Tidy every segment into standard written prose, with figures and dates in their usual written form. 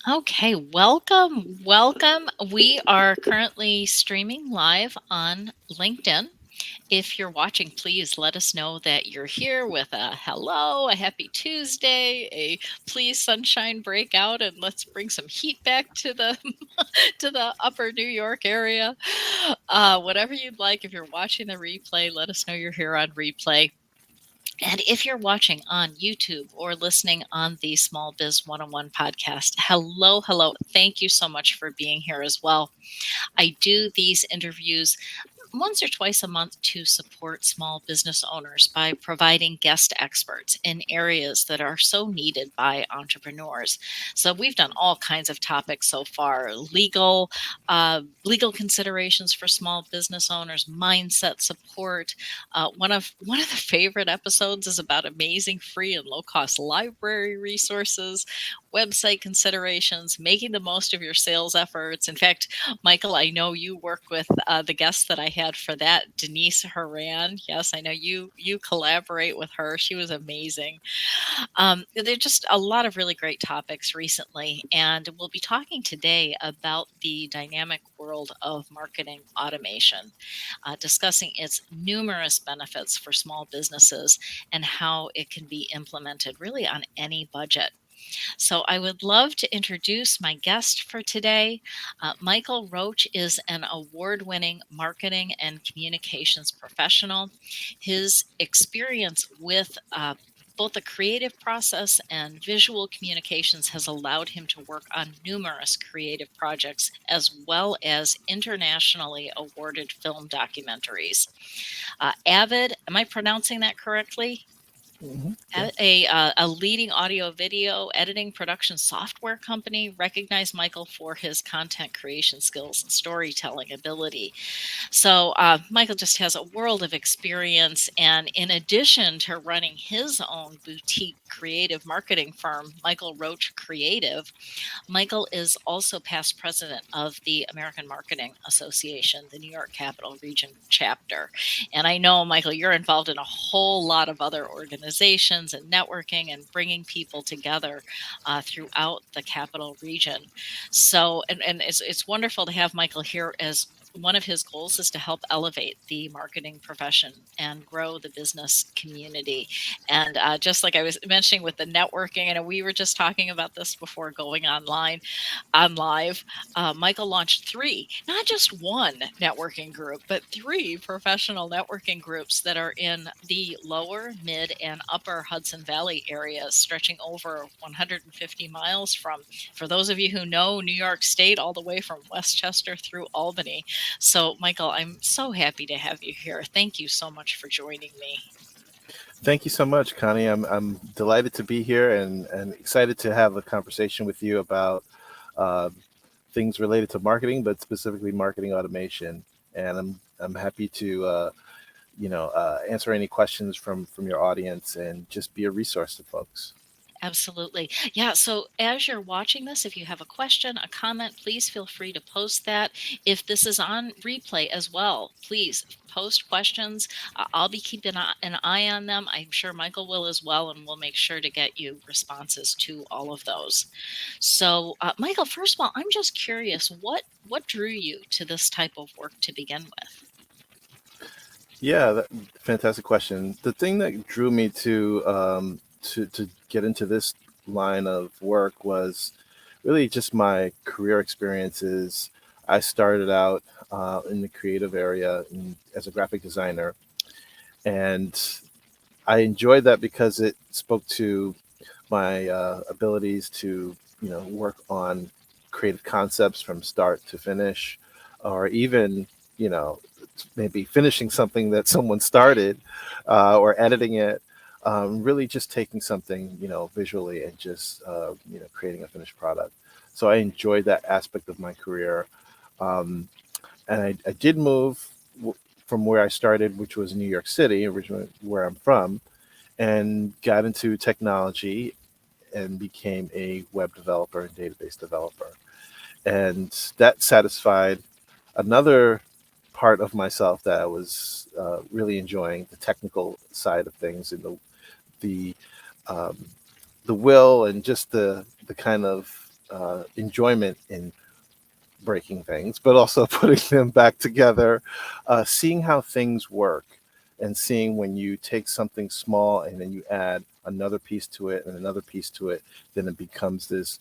Okay, welcome, welcome. We are currently streaming live on LinkedIn. If you're watching, please let us know that you're here with a hello, a happy Tuesday, a please sunshine break out, and let's bring some heat back to the to the upper New York area. Whatever you'd like. If you're watching the replay, let us know you're here on replay. And if you're watching on YouTube or listening on the Small Biz 101 podcast, hello, hello. Thank you so much for being here as well. I do these interviews once or twice a month to support small business owners by providing guest experts in areas that are so needed by entrepreneurs. So we've done all kinds of topics so far: legal considerations for small business owners, mindset support. One of the favorite episodes is about amazing free and low cost library resources, website considerations, making the most of your sales efforts. In fact, Michael, I know you work with the guest that I had for that, Denise Haran. Yes, I know you collaborate with her. She was amazing. There are just a lot of really great topics recently, and we'll be talking today about the dynamic world of marketing automation, discussing its numerous benefits for small businesses and how it can be implemented really on any budget. So, I would love to introduce my guest for today. Michael Roach is an award winning marketing and communications professional. His experience with both the creative process and visual communications has allowed him to work on numerous creative projects as well as internationally awarded film documentaries. Avid, am I pronouncing that correctly? Yeah. A leading audio video editing production software company recognized Michael for his content creation skills and storytelling ability. So, Michael just has a world of experience. And in addition to running his own boutique creative marketing firm, Michael Roach Creative, Michael is also past president of the American Marketing Association, the New York Capital Region chapter. And I know, Michael, you're involved in a whole lot of other organizations and networking and bringing people together throughout the capital region. So, and it's wonderful to have Michael here, as one of his goals is to help elevate the marketing profession and grow the business community. And just like I was mentioning with the networking, and we were just talking about this before going on live. Michael launched three, not just one networking group, but three professional networking groups that are in the lower, mid, and upper Hudson Valley areas, stretching over 150 miles for those of you who know New York State, all the way from Westchester through Albany. So, Michael, I'm so happy to have you here. Thank you so much for joining me. Thank you so much, Connie. I'm delighted to be here and excited to have a conversation with you about uh, things related to marketing, but specifically marketing automation. And I'm happy to answer any questions from your audience and just be a resource to folks. Absolutely. Yeah. So as you're watching this, if you have a question, a comment, please feel free to post that. If this is on replay as well, please post questions. I'll be keeping an eye on them. I'm sure Michael will as well, and we'll make sure to get you responses to all of those. So, Michael, first of all, I'm just curious, what drew you to this type of work to begin with? Yeah, fantastic question. The thing that drew me to get into this line of work was really just my career experiences. I started out in the creative area as a graphic designer, and I enjoyed that because it spoke to my abilities to work on creative concepts from start to finish, or even you know maybe finishing something that someone started, or editing it. Really, just taking something visually and just creating a finished product. So I enjoyed that aspect of my career, um, and I did move from where I started, which was New York City, originally where I'm from, and got into technology and became a web developer and database developer. And that satisfied another part of myself that I was really enjoying, the technical side of things, and the um, the will and just the kind of enjoyment in breaking things, but also putting them back together, seeing how things work, and seeing when you take something small and then you add another piece to it and another piece to it, then it becomes this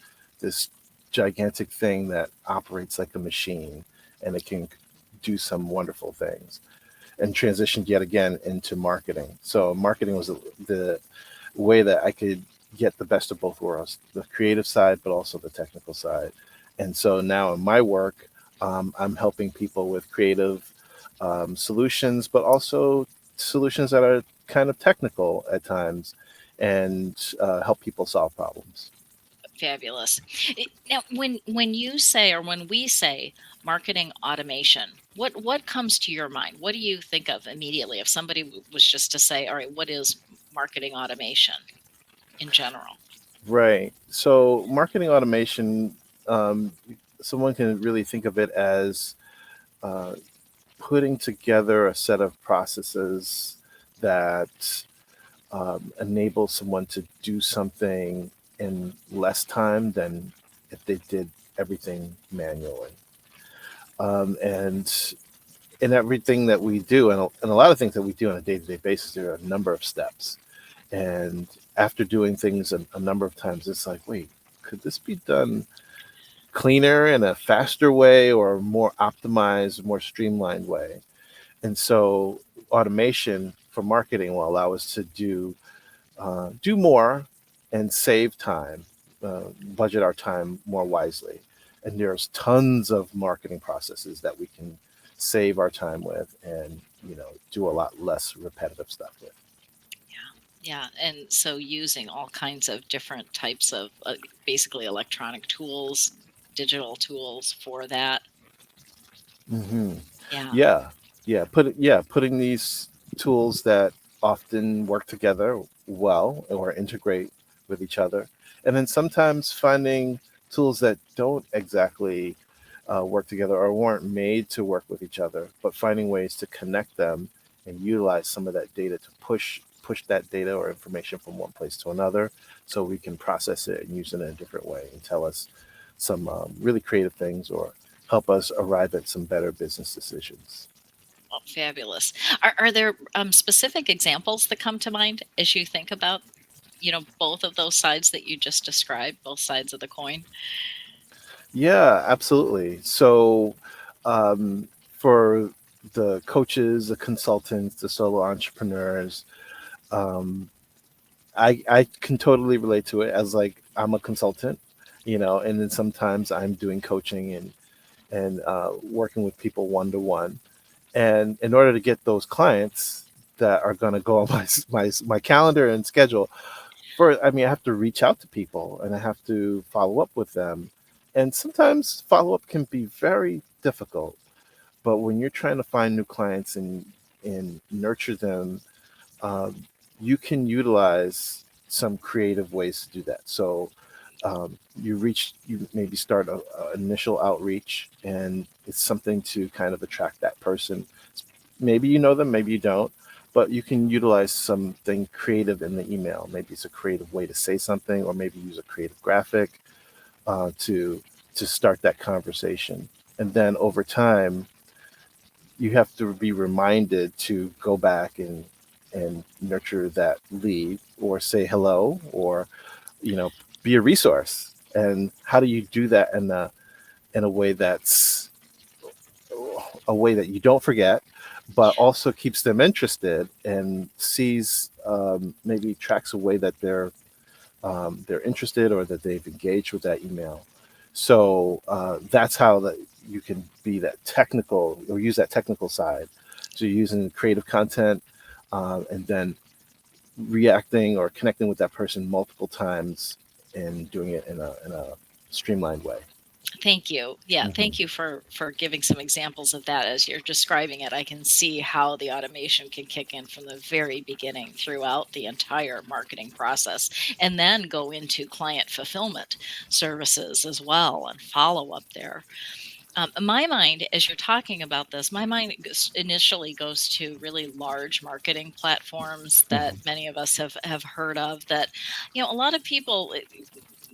gigantic thing that operates like a machine, and it can do some wonderful things. And transitioned yet again into marketing. So marketing was the way that I could get the best of both worlds, the creative side, but also the technical side. And so now in my work, I'm helping people with creative solutions, but also solutions that are kind of technical at times, and help people solve problems. Fabulous. Now, when you say, or when we say marketing automation, what comes to your mind? What do you think of immediately if somebody was just to say, all right, what is marketing automation in general? Right. So marketing automation, um, someone can really think of it as uh, putting together a set of processes that enable someone to do something in less time than if they did everything manually. And in everything that we do, and a lot of things that we do on a day to day basis, there are a number of steps. And after doing things a number of times, it's like, wait, could this be done cleaner in a faster way or a more optimized, more streamlined way? And so automation for marketing will allow us to do more and save time, budget our time more wisely. And there's tons of marketing processes that we can save our time with, and do a lot less repetitive stuff with. Yeah, and so using all kinds of different types of basically electronic tools, digital tools for that. Hmm. Yeah, Yeah, putting these tools that often work together well or integrate with each other, and then sometimes finding tools that don't exactly work together or weren't made to work with each other, but finding ways to connect them and utilize some of that data to push that data or information from one place to another, so we can process it and use it in a different way and tell us some really creative things, or help us arrive at some better business decisions. oh, fabulous. Are there specific examples that come to mind as you think about, both of those sides that you just described, both sides of the coin? Yeah, absolutely. So, for the coaches, the consultants, the solo entrepreneurs, um, I can totally relate to it, as like I'm a consultant, and then sometimes I'm doing coaching and working with people one to one. And in order to get those clients that are going to go on my calendar and schedule, I mean, I have to reach out to people and I have to follow up with them. And sometimes follow up can be very difficult. But when you're trying to find new clients and nurture them, um, you can utilize some creative ways to do that. So you maybe start a initial outreach, and it's something to kind of attract that person. Maybe you know them, maybe you don't, but you can utilize something creative in the email. Maybe it's a creative way to say something, or maybe use a creative graphic to start that conversation. And then over time, you have to be reminded to go back and nurture that lead, or say hello, or you know be a resource. And how do you do that in a way that's a way that you don't forget, but also keeps them interested and sees, maybe tracks a way that they're interested, or that they've engaged with that email. So that's how that you can be that technical, or use that technical side. So you're using creative content, and then reacting or connecting with that person multiple times, and doing it in a streamlined way. Thank you. Yeah, Hmm. thank you for giving some examples of that. As you're describing it, I can see how the automation can kick in from the very beginning throughout the entire marketing process, and then go into client fulfillment services as well and follow up there. My mind, as you're talking about this, my mind initially goes to really large marketing platforms that Hmm. many of us have heard of. That, a lot of people.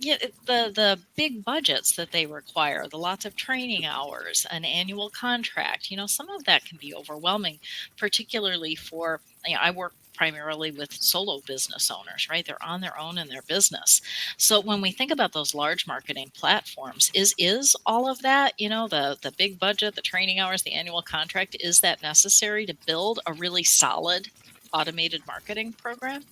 Yeah, the big budgets that they require, the lots of training hours, an annual contract, some of that can be overwhelming, particularly for, I work primarily with solo business owners, right? They're on their own in their business. So when we think about those large marketing platforms, is all of that, the big budget, the training hours, the annual contract, is that necessary to build a really solid automated marketing program?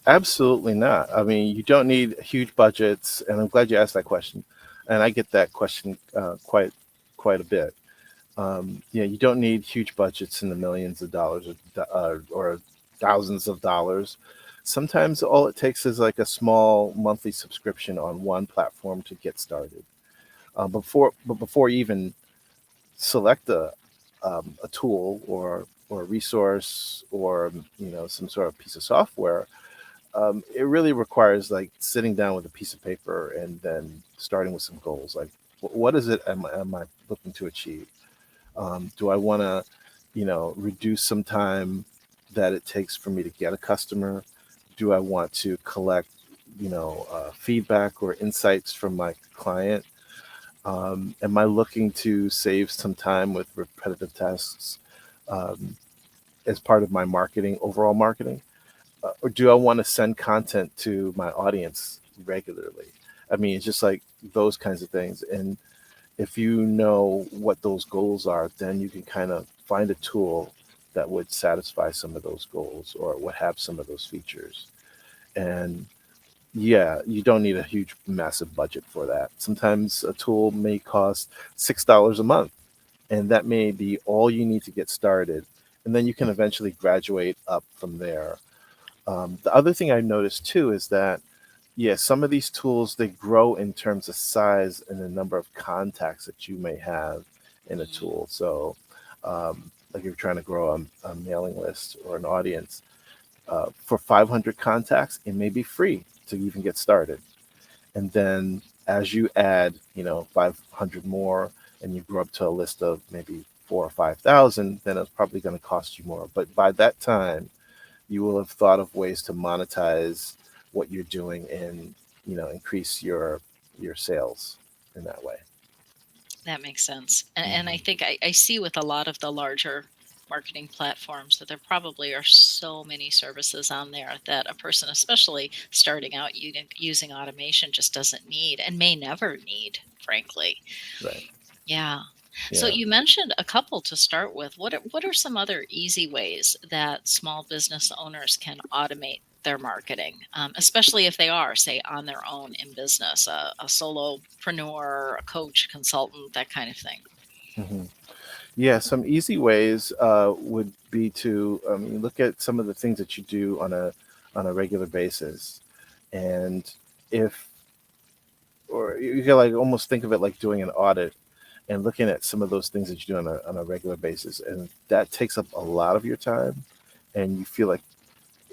Absolutely not. I mean, you don't need huge budgets, and I'm glad you asked that question. And I get that question quite a bit. You don't need huge budgets in the millions of dollars or thousands of dollars. Sometimes all it takes is like a small monthly subscription on one platform to get started. Before you even select a tool or a resource or some sort of piece of software, it really requires like sitting down with a piece of paper and then starting with some goals. Like, what is it am I looking to achieve? Do I want to, reduce some time that it takes for me to get a customer? Do I want to collect, feedback or insights from my client? Am I looking to save some time with repetitive tasks um, as part of my overall marketing? Or do I want to send content to my audience regularly? I mean, it's just like those kinds of things. And if you know what those goals are, then you can kind of find a tool that would satisfy some of those goals or would have some of those features. And yeah, you don't need a huge, massive budget for that. Sometimes a tool may cost $6 a month, and that may be all you need to get started. And then you can eventually graduate up from there. The other thing I noticed too is that, yeah, some of these tools they grow in terms of size and the number of contacts that you may have in a Mm. tool. So, like if you're trying to grow a mailing list or an audience, for 500 contacts, it may be free to even get started. And then as you add, 500 more, and you grow up to a list of maybe 4 or 5,000, then it's probably going to cost you more. But by that time, you will have thought of ways to monetize what you're doing and increase your sales in that way. That makes sense. And I Hmm. think I see with a lot of the larger marketing platforms that there probably are so many services on there that a person, especially starting out using automation, just doesn't need and may never need, frankly. Right. Yeah. So Yeah. you mentioned a couple to start with. What are some other easy ways that small business owners can automate their marketing, especially if they are, say, on their own in business, a solopreneur, a coach, consultant, that kind of thing? Hmm. Yeah. Some easy ways would be to look at some of the things that you do on a regular basis, and if or you can like almost think of it like doing an audit and looking at some of those things that you do on a regular basis, and that takes up a lot of your time, and you feel like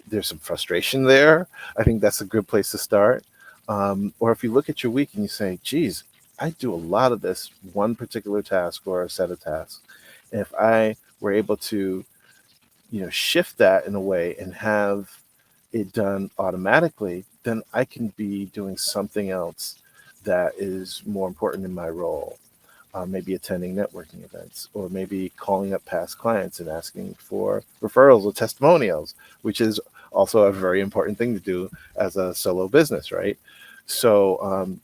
there's some frustration there. I think that's a good place to start. Or if you look at your week and you say, geez, I do a lot of this one particular task or a set of tasks. And if I were able to, shift that in a way and have it done automatically, then I can be doing something else that is more important in my role. Maybe attending networking events, or maybe calling up past clients and asking for referrals or testimonials, which is also a very important thing to do as a solo business, right? So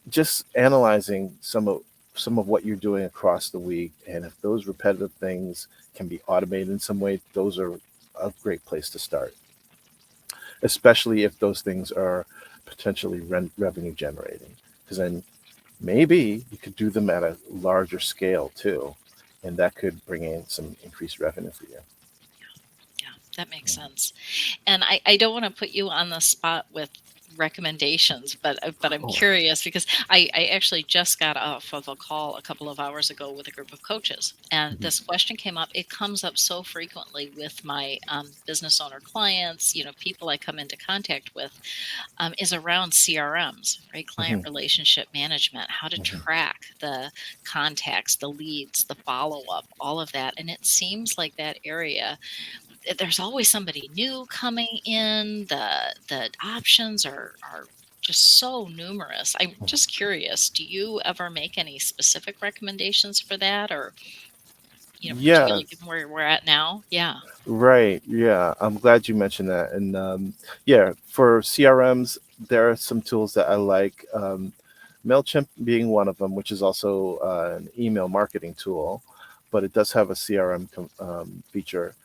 just analyzing some of what you're doing across the week, and if those repetitive things can be automated in some way, those are a great place to start, especially if those things are potentially revenue generating, because then maybe you could do them at a larger scale too, and that could bring in some increased revenue for you. Yeah, that makes sense. And I don't want to put you on the spot with recommendations, but I'm Oh. curious because I actually just got off of a call a couple of hours ago with a group of coaches, and Mhm. this question came up. It comes up so frequently with my business owner clients, people I come into contact with, is around CRMs, right? Client Mhm. relationship management, how to Mhm. track the contacts, the leads, the follow up, all of that. And it seems like that area there's always somebody new coming in. The options are just so numerous. I'm just curious, do you ever make any specific recommendations for that, or, Yeah, particularly given where we're at now? Yeah. right. Yeah, I'm glad you mentioned that. And yeah, for CRMs, there are some tools that I like. Mailchimp being one of them, which is also an email marketing tool, but it does have a CRM feature.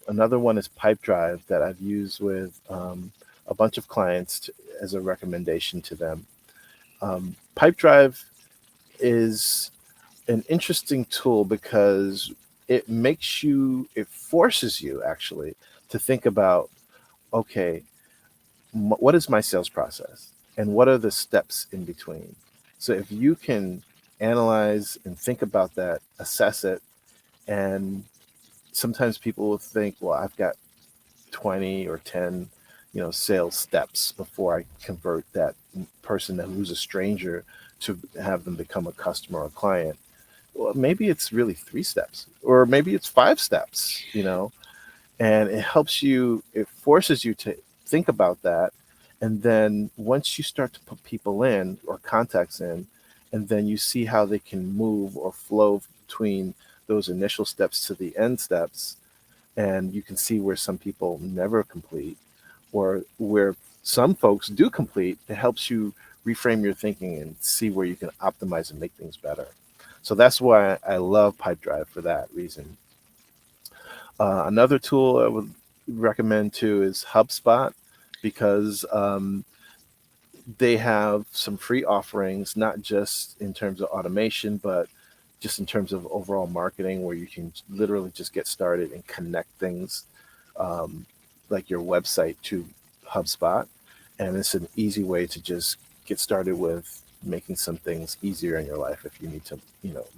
Another one is Pipedrive that I've used with a bunch of clients as a recommendation to them. Pipedrive is an interesting tool because it forces you actually to think about, okay, what is my sales process and what are the steps in between? So if you can analyze and think about that, assess it, and sometimes people will think, well, I've got 20 or 10 sales steps before I convert that person who's a stranger to have them become a customer or client. Well, maybe it's really 3 steps or maybe it's 5 steps, and it helps you, it forces you to think about that. And then once you start to put people in or contacts in, and then you see how they can move or flow between those initial steps to the end steps, and you can see where some people never complete or where some folks do complete, it helps you reframe your thinking and see where you can optimize and make things better. So that's why I love Pipedrive for that reason. Another tool I would recommend too is HubSpot because they have some free offerings, not just in terms of automation, but just in terms of overall marketing, where you can literally just get started and connect things um, like your website to HubSpot. And it's an easy way to just get started with making some things easier in your life if you need to,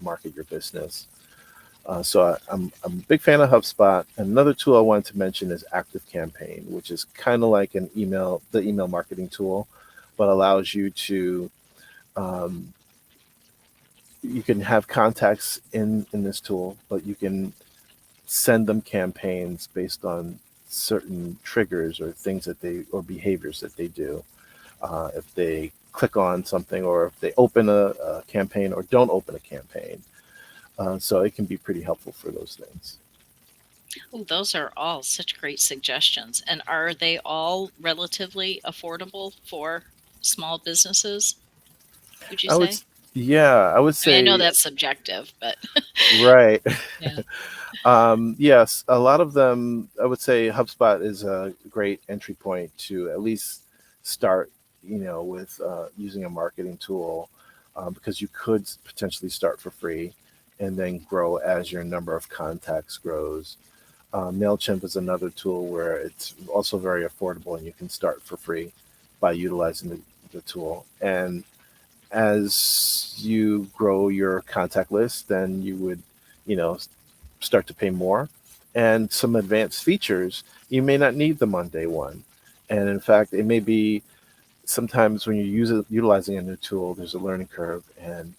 market your business. So I'm a big fan of HubSpot. Another tool I wanted to mention is Active Campaign, which is kind of like the email marketing tool, but allows you to um, you can have contacts in this tool, but you can send them campaigns based on certain triggers or things that they or behaviors that they do. If they click on something or if they open a campaign or don't open a campaign. So it can be pretty helpful for those things. Oh, those are all such great suggestions. And are they all relatively affordable for small businesses, would you I would, say? yeah, I would I mean, I know say that's subjective, but right. yeah. Yes, a lot of them. I would say HubSpot is a great entry point to at least start, with using a marketing tool, because you could potentially start for free and then grow as your number of contacts grows. Mailchimp is another tool where it's also very affordable and you can start for free by utilizing the tool. And as you grow your contact list, then you would, you know, start to pay more. And some advanced features, you may not need them on day one. And in fact, it may be sometimes when you're utilizing a new tool, there's a learning curve, and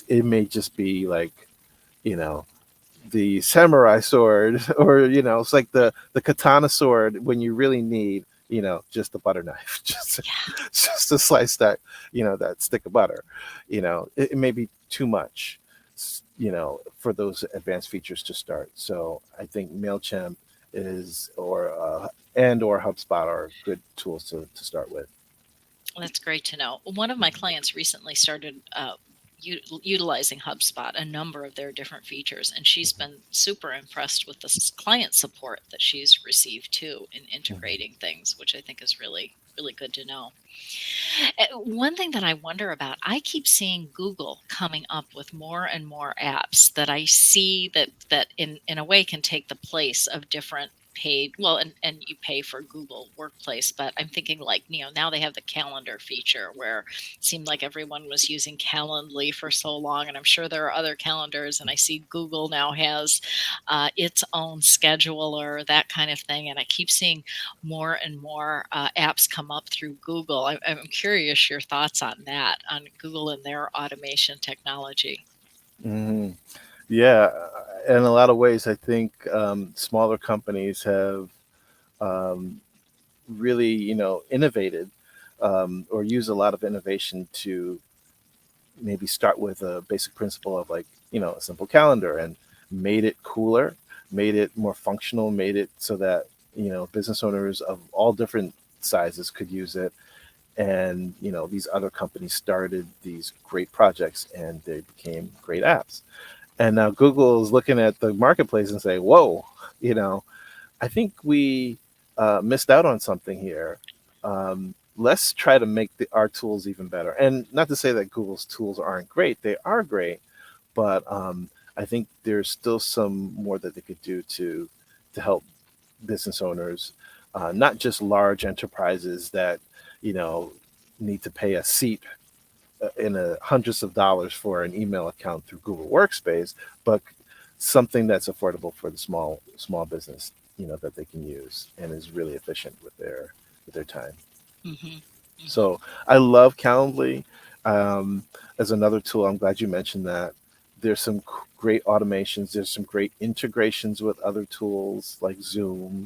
it may just be like, you know, the samurai sword, or it's like the katana sword when you really need, just a butter knife, Yeah. just to slice that, that stick of butter. It may be too much, for those advanced features to start. So I think Mailchimp is or HubSpot are good tools to start with. That's great to know. One of my clients recently started utilizing HubSpot, a number of their different features, and she's been super impressed with the client support that she's received too in Mhm. integrating things, which I think is really, really good to know. One thing that I wonder about, I keep seeing Google coming up with more and more apps that I see that in a way can take the place of different paid, well, and you pay for Google Workplace, but I'm thinking like, now they have the calendar feature where it seemed like everyone was using Calendly for so long, and I'm sure there are other calendars, and I see Google now has its own scheduler, that kind of thing, and I keep seeing more and more apps come up through Google. I'm curious your thoughts on that, on Google and their automation technology. Mhm. Yeah, in a lot of ways, I think smaller companies have really, innovated. or use a lot of innovation to maybe start with a basic principle of like, a simple calendar, and made it cooler, made it more functional, made it so that, business owners of all different sizes could use it. And, these other companies started these great projects and they became great apps. And now Google is looking at the marketplace and say, whoa, you know, I think we missed out on something here. Let's try to make our tools even better. And not to say that Google's tools aren't great, they are great, but I think there's still some more that they could do to help business owners, not just large enterprises that you know need to pay a seat in a hundreds of dollars for an email account through Google Workspace, but something that's affordable for the small business, that they can use and is really efficient with their time. Hmm. Hmm. So I love Calendly as another tool. I'm glad you mentioned that. There's some great automations. There's some great integrations with other tools like Zoom,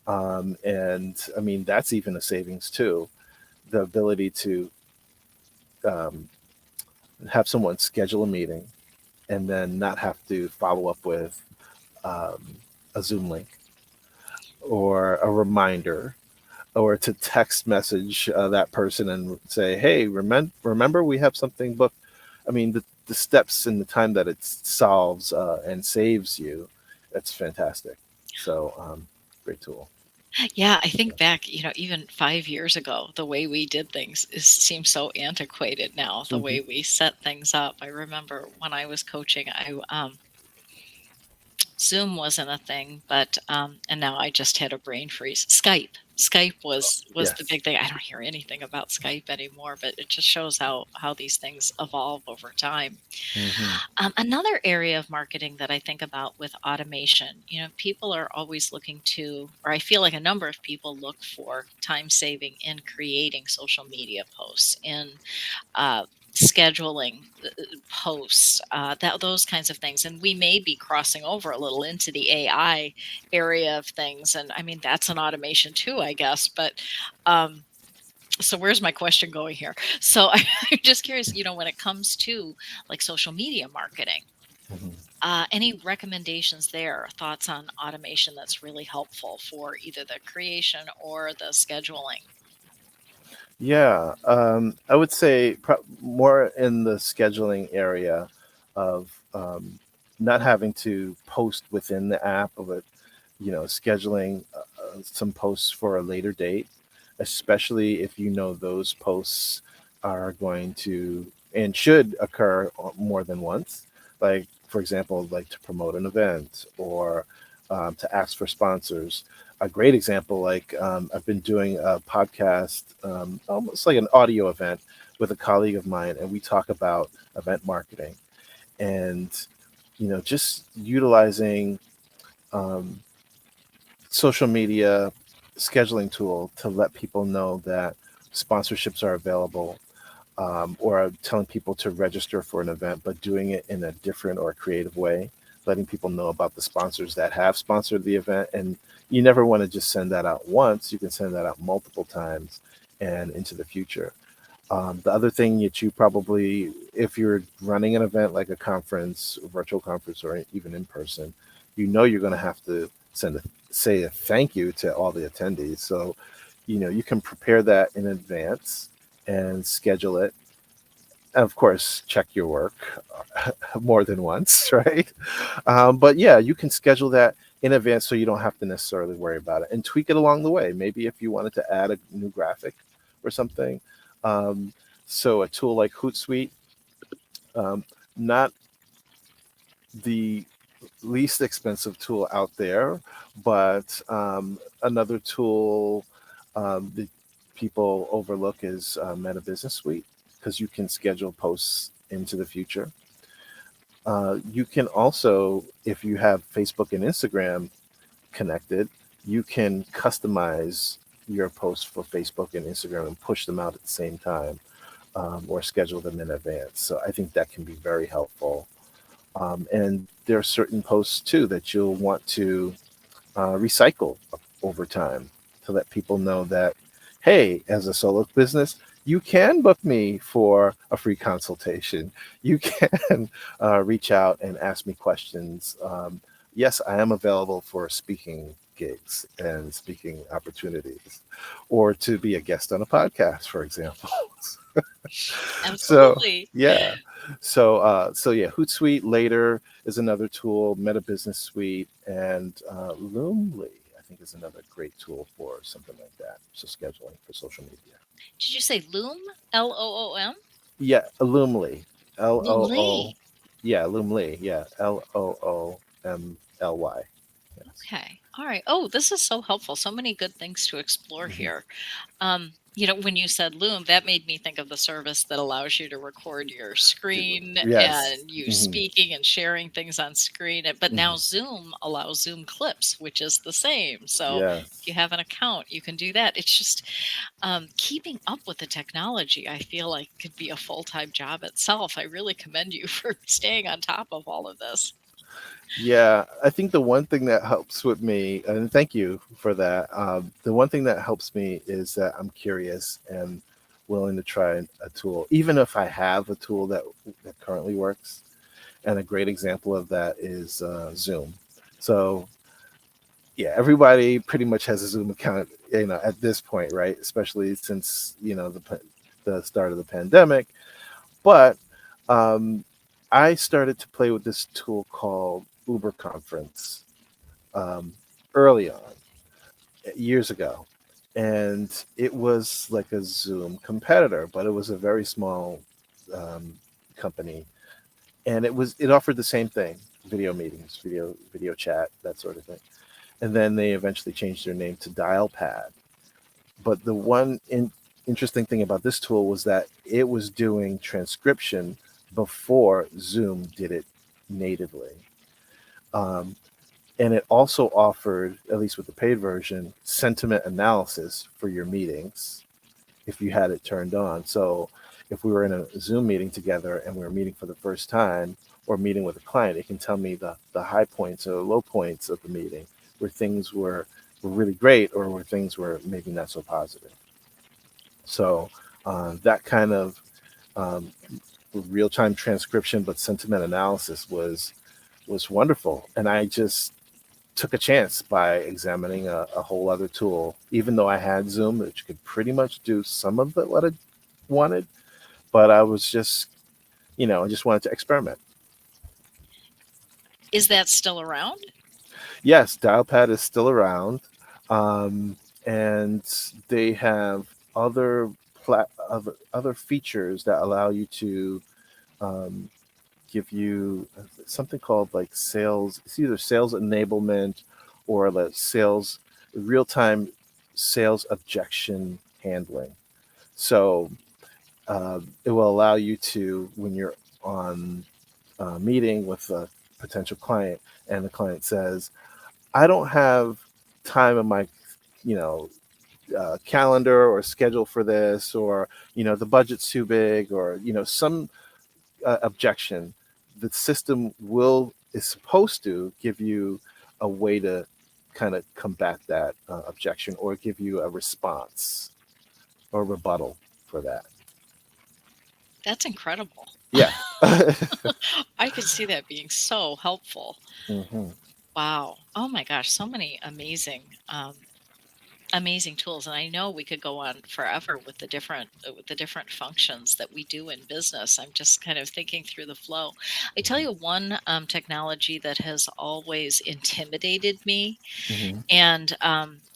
and I mean that's even a savings too. The ability to um, have someone schedule a meeting and then not have to follow up with um, a Zoom link or a reminder, or to text message that person and say, "Hey, remember we have something booked." I mean, the steps and the time that it solves and saves you, that's fantastic. So, great tool. Yeah, I Yeah. think back, even 5 years ago, the way we did things seems so antiquated now. The Hmm. way we set things up. I remember when I was coaching, Zoom wasn't a thing, but and now I just had a brain freeze. Skype was the Yes. big thing. I don't hear anything about Skype anymore, but it just shows how these things evolve over time. Hmm. Another area of marketing that I think about with automation, people are always looking to, or I feel like a number of people look for time saving in creating social media posts, in scheduling posts, those kinds of things. And we may be crossing over a little into the AI area of things. And I mean, that's an automation too, I guess. But um, so where's my question going here? So I'm just curious, when it comes to like social media marketing, Hmm. any recommendations there, thoughts on automation that's really helpful for either the creation or the scheduling? Yeah, I would say more in the scheduling area of not having to post within the app, but scheduling some posts for a later date, especially if those posts are going to and should occur more than once. Like, for example, like to promote an event or to ask for sponsors. A great example, like I've been doing a podcast, almost like an audio event with a colleague of mine, and we talk about event marketing and just utilizing um, social media scheduling tool to let people know that sponsorships are available, or telling people to register for an event, but doing it in a different or creative way, letting people know about the sponsors that have sponsored the event. And you never want to just send that out once, you can send that out multiple times and into the future. The other thing that you probably, if you're running an event like a conference, a virtual conference, or even in person, you're going to have to say a thank you to all the attendees. So, you can prepare that in advance and schedule it. And of course, check your work more than once, right? But yeah, you can schedule that in advance so you don't have to necessarily worry about it and tweak it along the way. Maybe if you wanted to add a new graphic or something. Um, so a tool like Hootsuite, um, not the least expensive tool out there, but another tool that people overlook is Meta Business Suite, because you can schedule posts into the future. You can also, if you have Facebook and Instagram connected, you can customize your posts for Facebook and Instagram and push them out at the same time, or schedule them in advance. So I think that can be very helpful. And there are certain posts too that you'll want to recycle over time to let people know that, hey, as a solo business, you can book me for a free consultation. You can reach out and ask me questions. Yes, I am available for speaking gigs and speaking opportunities, or to be a guest on a podcast, for example. So Absolutely. yeah, so yeah, Hootsuite later is another tool. Meta Business Suite and Loomly, I think, is another great tool for something like that. So scheduling for social media. Did you say Loom? Loom? Yeah, Loomly, Loo. Loomly. Yeah, Loomly. Yeah, Loomly. Yes. Okay. All right. Oh, this is so helpful. So many good things to explore Hmm. here. When you said Loom, that made me think of the service that allows you to record your screen Yes. and you Hmm. speaking and sharing things on screen. But now Hmm. Zoom allows Zoom clips, which is the same. So if you Yes. have an account, you can do that. It's just keeping up with the technology, I feel like could be a full time job itself. I really commend you for staying on top of all of this. Yeah, I think the one thing that helps with me, and thank you for that. The one thing that helps me is that I'm curious and willing to try a tool, even if I have a tool that currently works. And a great example of that is Zoom. So yeah, everybody pretty much has a Zoom account, at this point, right? Especially since the start of the pandemic. But um, I started to play with this tool called Uber Conference um, early on, years ago. And it was like a Zoom competitor, but it was a very small um, company. And it offered the same thing: video meetings, video chat, that sort of thing. And then they eventually changed their name to Dialpad. But the interesting thing about this tool was that it was doing transcription before Zoom did it natively. Um, and it also offered, at least with the paid version, sentiment analysis for your meetings if you had it turned on. So if we were in a Zoom meeting together and we were meeting for the first time or meeting with a client, it can tell me the high points or low points of the meeting, where things were really great or where things were maybe not so positive. So that kind of um, real time transcription but sentiment analysis was wonderful. And I just took a chance by examining a whole other tool, even though I had Zoom, which could pretty much do some of it what I wanted. But I was just, I just wanted to experiment. Is that still around? Yes, Dialpad is still around, um, and they have other other features that allow you to um, give you something called like sales. It's either sales enablement or the sales real time sales objection handling. So it will allow you to, when you're on a meeting with a potential client and the client says, I don't have time in my, you know, calendar or schedule for this, or, the budget's too big, or, some objection, the system will is supposed to give you a way to kind of combat that objection or give you a response or rebuttal for that. That's incredible. Yeah. I could see that being so helpful. Hmm. Wow. Oh my gosh, so many amazing tools, and I know we could go on forever with the different functions that we do in business. I'm just kind of thinking through the flow. I tell you one technology that has always intimidated me, Hmm. and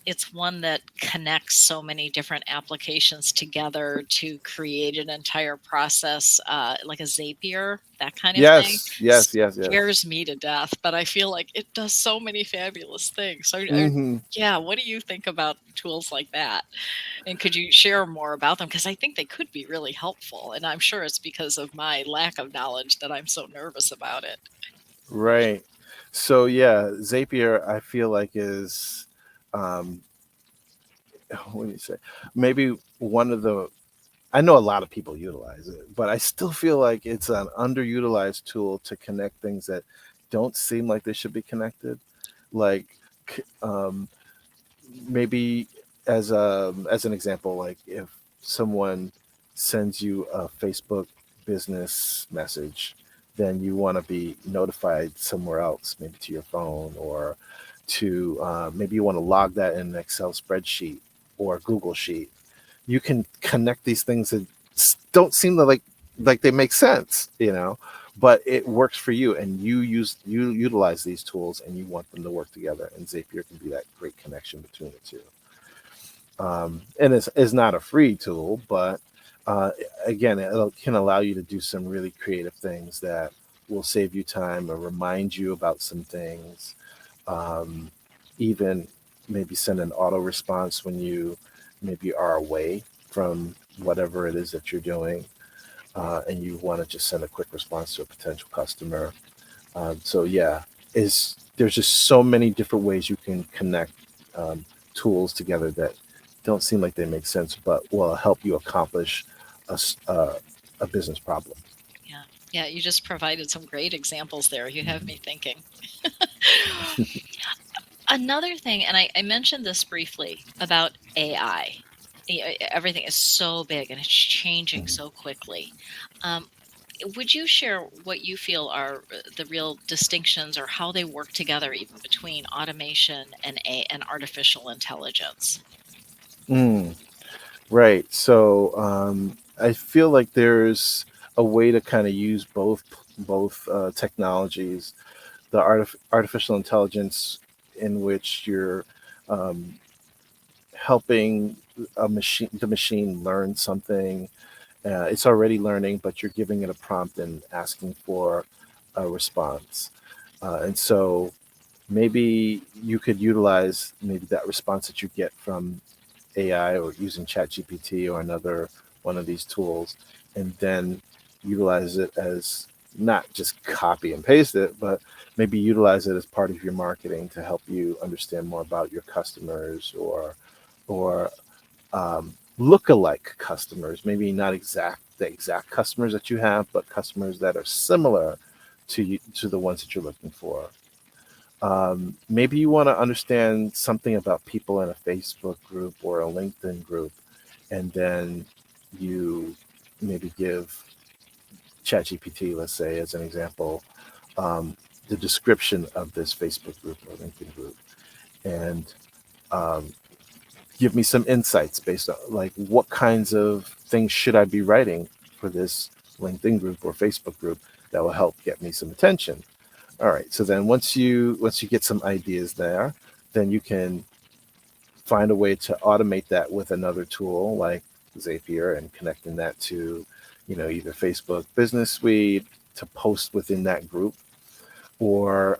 it's one that connects so many different applications together to create an entire process, like a Zapier, that kind of thing. Yes, yes, yes, yes. Scares me to death, but I feel like it does so many fabulous things. Hmm. Yeah, what do you think about tools like that? And could you share more about them? Because I think they could be really helpful, and I'm sure it's because of my lack of knowledge that I'm so nervous about it. Right. So yeah, Zapier, I feel like is, um, what do you say? Maybe one of the. I know a lot of people utilize it, but I still feel like it's an underutilized tool to connect things that don't seem like they should be connected. Like, c- um, maybe. as an example, like if someone sends you a Facebook business message, then you want to be notified somewhere else, maybe to your phone, or to maybe you want to log that in an Excel spreadsheet or a Google sheet. You can connect these things that don't seem to like they make sense, but it works for you, and you utilize these tools, and you want them to work together. And Zapier can be that great connection between the two. And it's not a free tool, but uh, again, it can allow you to do some really creative things that will save you time or remind you about some things. Um, Even maybe send an auto response when you maybe are away from whatever it is that you're doing, and you want to just send a quick response to a potential customer. So yeah, is there's just so many different ways you can connect tools together that don't seem like they make sense, but will help you accomplish a, s- uh, a business problem. Yeah. Yeah, you just provided some great examples there. You have me thinking. Another thing, and I mentioned this briefly about AI. Everything is so big and it's changing Mhm. so quickly. Um, would you share what you feel are the real distinctions or how they work together, even between automation and artificial intelligence? Mm, right. So I feel like there's a way to kind of use both technologies. The artificial intelligence, in which you're um, helping the machine learn something. It's already learning, but you're giving it a prompt and asking for a response. And so maybe you could utilize maybe that response that you get from AI or using ChatGPT or another one of these tools, and then utilize it as not just copy and paste it, but maybe utilize it as part of your marketing to help you understand more about your customers, or look-alike customers, maybe not the exact customers that you have, but customers that are similar to the ones that you're looking for. Maybe you want to understand something about people in a Facebook group or a LinkedIn group, and then you maybe give ChatGPT, let's say, as an example, the description of this Facebook group or LinkedIn group, and um, give me some insights based on like what kinds of things should I be writing for this LinkedIn group or Facebook group that will help get me some attention. All right. So then once you get some ideas there, then you can find a way to automate that with another tool like Zapier, and connecting that to, either Facebook Business Suite to post within that group, or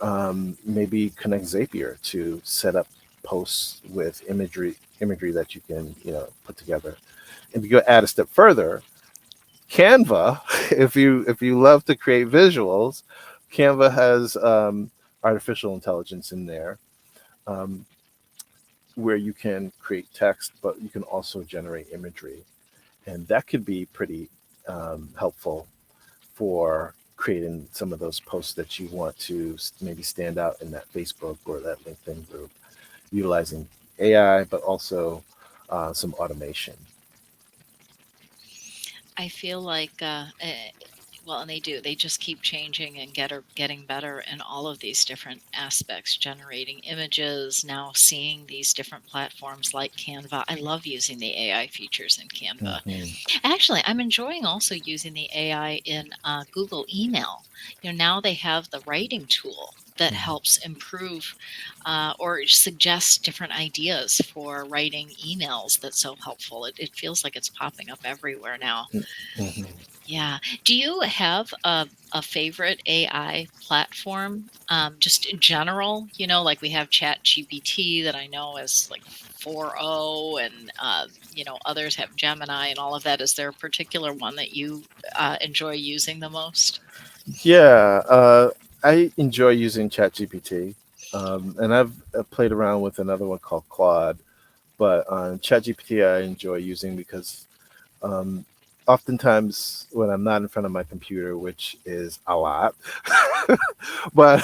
maybe connect Zapier to set up posts with imagery that you can put together. And if you go add a step further, Canva, if you love to create visuals, Canva has artificial intelligence in there, um, where you can create text, but you can also generate imagery, and that could be pretty helpful for creating some of those posts that you want to maybe stand out in that Facebook or that LinkedIn group, utilizing AI, but also some automation. I feel like, well, and they do. They just keep changing and getting better in all of these different aspects, generating images, now seeing these different platforms like Canva. I love using the AI features in Canva. Hmm. Actually, I'm enjoying also using the AI in Google Email. Now they have the writing tool that helps improve or suggest different ideas for writing emails. That's so helpful. It feels like it's popping up everywhere now. Hmm. Yeah. Do you have a favorite AI platform? Just in general, like we have Chat GPT that I know is like 4.0, and others have Gemini and all of that. Is there a particular one that you enjoy using the most? Yeah, I enjoy using ChatGPT, and I've played around with another one called Claude. But ChatGPT I enjoy using because um, oftentimes when I'm not in front of my computer, which is a lot, but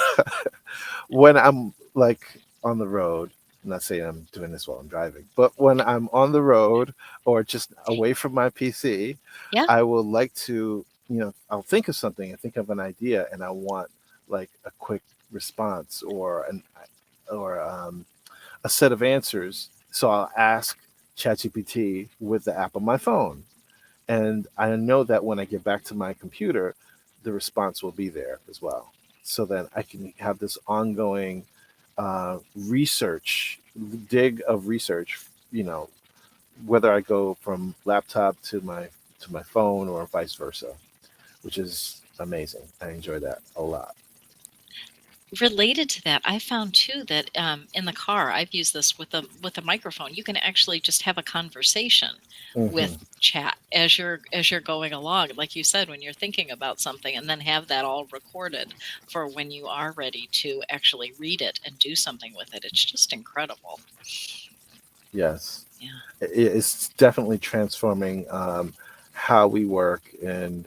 when I'm like on the road, I'm not saying I'm doing this while I'm driving, but when I'm on the road or just away from my PC, Yeah. I will like to, I'll think of something, I think of an idea, and I want like a quick response or a set of answers. So I'll ask ChatGPT with the app on my phone, and I know that when I get back to my computer, the response will be there as well. So then I can have this ongoing research, dig of research, you know, whether I go from laptop to my phone or vice versa, which is amazing. I enjoy that a lot. Related to that, I found too that in the car, I've used this with a microphone. You can actually just have a conversation Hmm. with chat as you're going along. Like you said, when you're thinking about something, and then have that all recorded for when you are ready to actually read it and do something with it. It's just incredible. Yes, Yeah. it's definitely transforming how we work and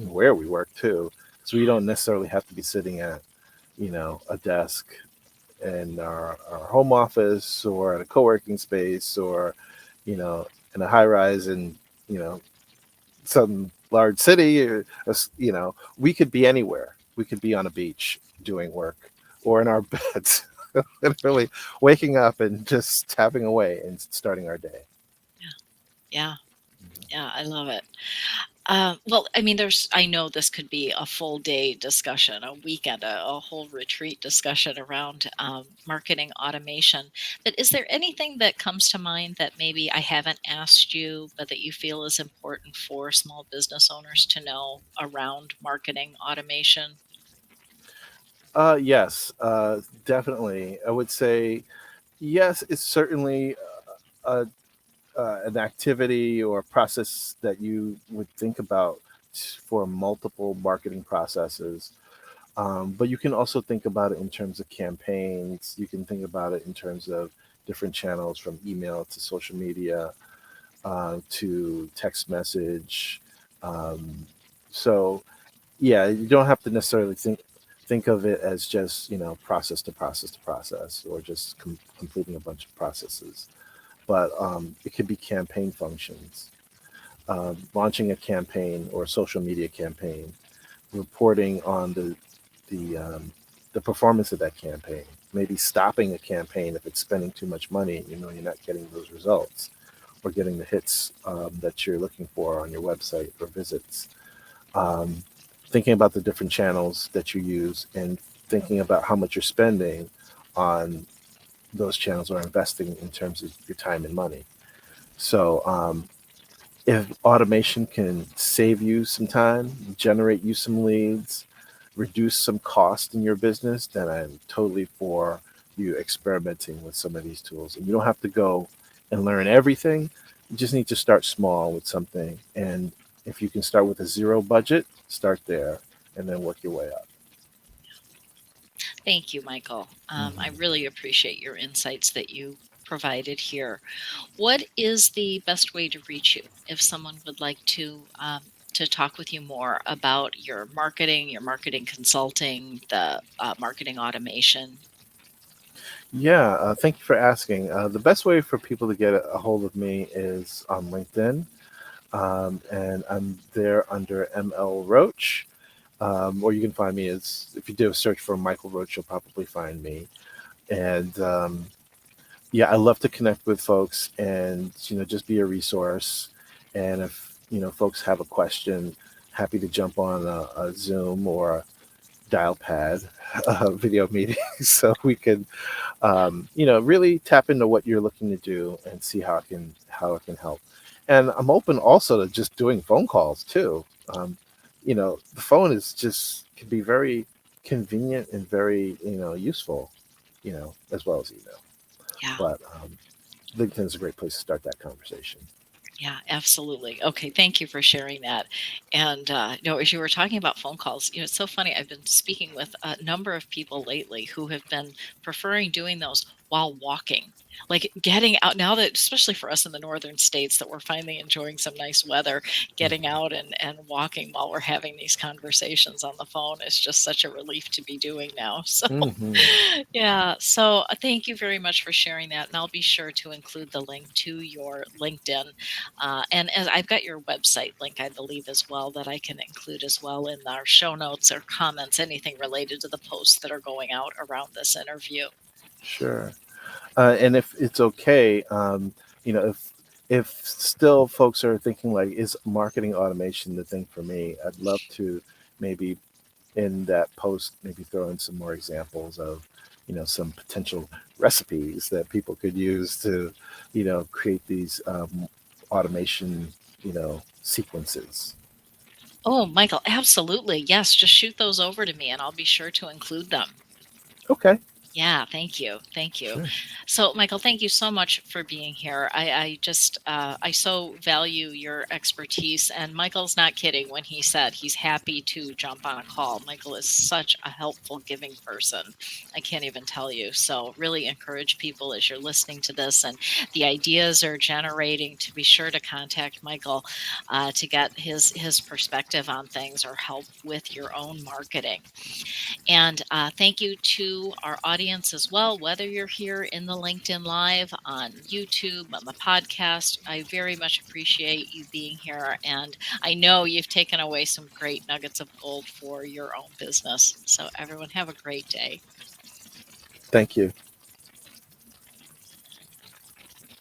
where we work too. So we don't necessarily have to be sitting at, a desk in our home office or at a co-working space or, you know, in a high rise in, you know, some large city. Or, we could be anywhere. We could be on a beach doing work or in our beds, literally waking up and just tapping away and starting our day. Yeah. Yeah. Yeah. I love it. Well, I mean, I know this could be a full day discussion, a weekend, a whole retreat discussion around marketing automation. But is there anything that comes to mind that maybe I haven't asked you, but that you feel is important for small business owners to know around marketing automation? Yes, definitely. I would say yes. It's certainly a, an activity or process that you would think about for multiple marketing processes. But you can also think about it in terms of campaigns. You can think about it in terms of different channels from email to social media to text message. Um, so yeah, you don't have to necessarily think of it as just process to process to process or just completing a bunch of processes. But it could be campaign functions, launching a campaign or a social media campaign, reporting on the performance of that campaign, maybe stopping a campaign if it's spending too much money and you're not getting those results or getting the hits that you're looking for on your website or visits. Um, Thinking about the different channels that you use and thinking about how much you're spending on those channels or investing in terms of your time and money. So if automation can save you some time, generate you some leads, reduce some cost in your business, then I'm totally for you experimenting with some of these tools. And you don't have to go and learn everything. You just need to start small with something. And if you can start with a zero budget, start there and then work your way up. Thank you, Michael. I Mhm. really appreciate your insights that you provided here. What is the best way to reach you if someone would like to talk with you more about your marketing consulting, the marketing automation? Yeah, thank you for asking. The best way for people to get a hold of me is on LinkedIn, and I'm there under ML Roach. Or you can find me as if you do a search for Michael Roach, you'll probably find me. And yeah, I love to connect with folks and just be a resource. And if folks have a question, happy to jump on a Zoom or a dial pad video meeting so we can really tap into what you're looking to do and see how it can help. And I'm open also to just doing phone calls too. The phone is just can be very convenient and very useful, as well as email. Yeah. But LinkedIn is a great place to start that conversation. Yeah, absolutely. Okay, thank you for sharing that. And as you were talking about phone calls, it's so funny. I've been speaking with a number of people lately who have been preferring doing those while walking. Like getting out now that, especially for us in the northern states, that we're finally enjoying some nice weather, getting out and walking while we're having these conversations on the phone is just such a relief to be doing now. So Hmm. yeah. So thank you very much for sharing that. And I'll be sure to include the link to your LinkedIn. And as I've got your website link, I believe, as well, that I can include as well in our show notes or comments, anything related to the posts that are going out around this interview. Sure. And if it's okay, if still folks are thinking like, is marketing automation the thing for me? I'd love to maybe in that post maybe throw in some more examples of, some potential recipes that people could use to, create these automation, sequences. Oh, Michael, absolutely. Yes, just shoot those over to me and I'll be sure to include them. Okay. Yeah, thank you. Thank you. Sure. So, Michael, thank you so much for being here. I just, I so value your expertise. And Michael's not kidding when he said he's happy to jump on a call. Michael is such a helpful, giving person. I can't even tell you. So, really encourage people as you're listening to this and the ideas are generating to be sure to contact Michael to get his perspective on things or help with your own marketing. And thank you to our audience as well, whether you're here in the LinkedIn Live, on YouTube, on the podcast. I very much appreciate you being here. And I know you've taken away some great nuggets of gold for your own business. So, everyone, have a great day. Thank you.